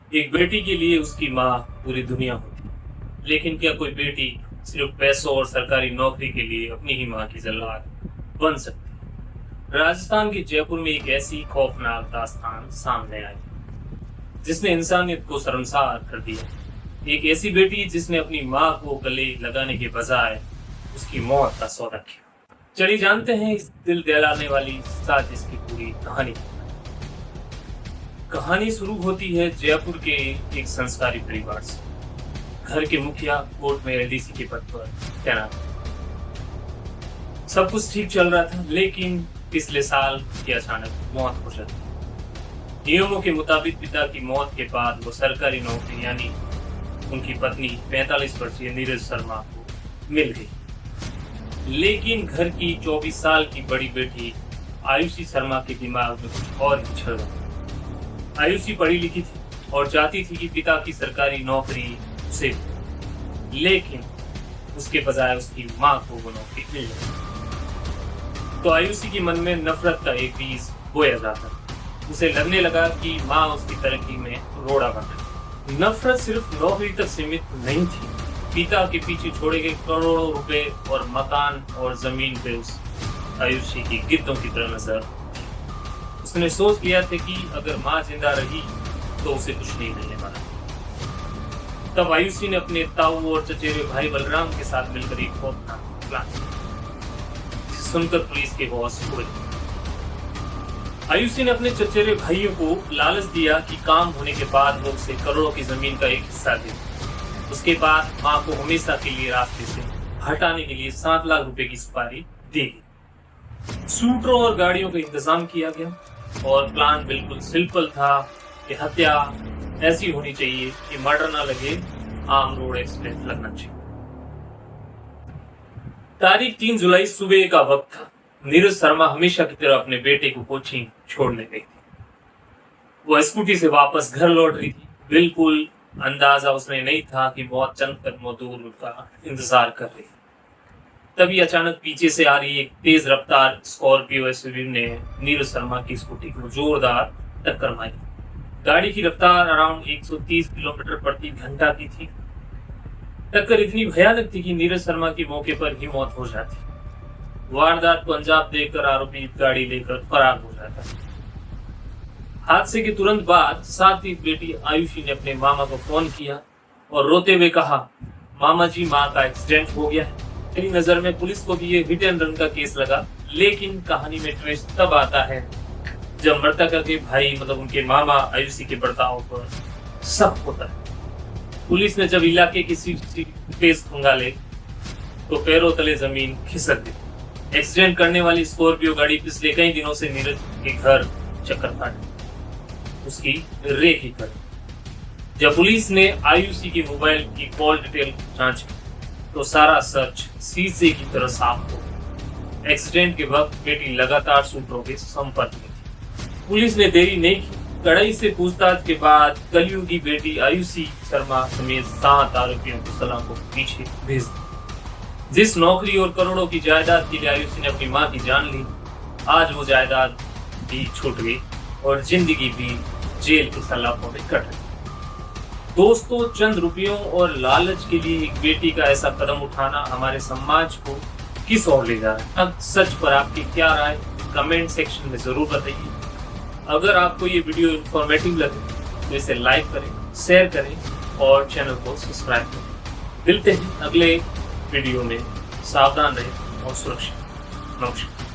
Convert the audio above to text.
एक बेटी के लिए उसकी माँ पूरी दुनिया होती है, लेकिन क्या कोई बेटी सिर्फ पैसों और सरकारी नौकरी के लिए अपनी ही माँ की जल्लाद बन सकती है? राजस्थान के जयपुर में एक ऐसी खौफनाक दास्तान सामने आई जिसने इंसानियत को शर्मसार कर दिया। एक ऐसी बेटी जिसने अपनी माँ को गले लगाने के बजाय उसकी मौत का सौदा किया। चलिए जानते हैं इस दिल दहलाने वाली साजिश की पूरी कहानी। कहानी शुरू होती है जयपुर के एक संस्कारी परिवार से। घर के मुखिया कोर्ट में एलडीसी के पद पर तैनात। सब कुछ ठीक चल रहा था, लेकिन पिछले साल की अचानक मौत हो जाती। नियमों के मुताबिक पिता की मौत के बाद वो सरकारी नौकरी यानी उनकी पत्नी 45 वर्षीय नीरज शर्मा को मिल गई। लेकिन घर की 24 साल की बड़ी बेटी आयुषी शर्मा के दिमाग में कुछ और ही चल रहा। आयुषी पढ़ी लिखी थी और चाहती थी कि पिता की सरकारी नौकरी उसे, लेकिन उसके बजाय उसकी माँ को वो नौकरी मिल जाए। तो आयुषी के मन में नफरत का एक बीज बोया जाता। उसे लगने लगा कि माँ उसकी तरक्की में रोड़ा बन रही। नफरत सिर्फ नौकरी तक सीमित नहीं थी। पिता के पीछे छोड़े गए करोड़ों रुपए और मकान और जमीन पे उस आयुषी की गिद्धों की तरह नजर। उसने सोच लिया था कि अगर माँ जिंदा रही तो उसे कुछ नहीं मिलने वाला। तब आयुषी ने अपने ताऊ और चचेरे भाई बलराम के साथ मिलकर एक खौफनाक प्लान किया। सुनकर पुलिस के होश उड़ गए। आयुषी ने अपने चचेरे भाइयों को लालच दिया कि काम होने के बाद वो उसे करोड़ों की जमीन का एक हिस्सा दे। उसके बाद माँ को हमेशा के लिए रास्ते से हटाने के लिए 7 लाख रुपए की सुपारी दी गई। शूटरों और गाड़ियों का इंतजाम किया गया और प्लान बिल्कुल सिंपल था कि हत्या ऐसी होनी चाहिए कि मर्डर ना लगे, आम रोड एक्सप्रेस लगना चाहिए। तारीख 3 जुलाई सुबह का वक्त था। नीरज शर्मा हमेशा की तरह अपने बेटे को कोचिंग छोड़ने गई थी। वो स्कूटी से वापस घर लौट रही थी। बिल्कुल अंदाजा उसने नहीं था कि मौत चंद कदमों दूर उसका इंतजार कर रही। तभी अचानक पीछे से आ रही एक तेज रफ्तार स्कॉर्पियो एसयूवी ने नीरज शर्मा की स्कूटी को जोरदार टक्कर मारी। गाड़ी की रफ्तार अराउंड 130 किलोमीटर प्रति घंटा की थी। टक्कर इतनी भयानक थी कि नीरज शर्मा की मौके पर ही मौत हो जाती। वारदात को अंजाम देकर आरोपी गाड़ी लेकर फरार हो जाता। हादसे के तुरंत बाद साथ ही बेटी आयुषी ने अपने मामा को फोन किया और रोते हुए कहा, मामा जी, माँ का एक्सीडेंट हो गया है। मेरी नजर में पुलिस को भी ये हिट एंड रन का केस लगा। लेकिन कहानी में ट्विस्ट तब आता है जब मृतक के भाई मतलब उनके मामा आयुषी के बर्ताव पर शक होता है। पुलिस ने जब इलाके की तेज खंगाले तो पैरों तले जमीन खिसक गई। एक्सीडेंट करने वाली स्कॉर्पियो गाड़ी पिछले कई दिनों से नीरज के घर चक्कर काट उसकी रेख ही कर। जब पुलिस ने आयुषी की मोबाइल की कॉल डिटेल जांच की तो सारा सच शीशे की तरह साफ हो। एक्सीडेंट के वक्त बेटी लगातार शूटरों के संपर्क में थी। पुलिस ने देरी नहीं की। कड़ाई से पूछताछ के बाद कलयुगी बेटी आयुषी शर्मा समेत 7 आरोपियों को सलाखों के पीछे भेज दिया। जिस नौकरी और करोड़ों की जायदाद के लिए आयुषी ने अपनी माँ की जान ली, आज वो जायदाद भी छूट गई और जिंदगी भी जेल के सलाखों में कट गई। दोस्तों, चंद रुपयों और लालच के लिए एक बेटी का ऐसा कदम उठाना हमारे समाज को किस ओर ले जा रहा है? अब सच पर आपकी क्या राय कमेंट सेक्शन में जरूर बताइए। अगर आपको ये वीडियो इंफॉर्मेटिव लगे तो इसे लाइक करें, शेयर करें और चैनल को सब्सक्राइब करें। मिलते हैं अगले वीडियो में। सावधान रहें और सुरक्षित। नमस्कार।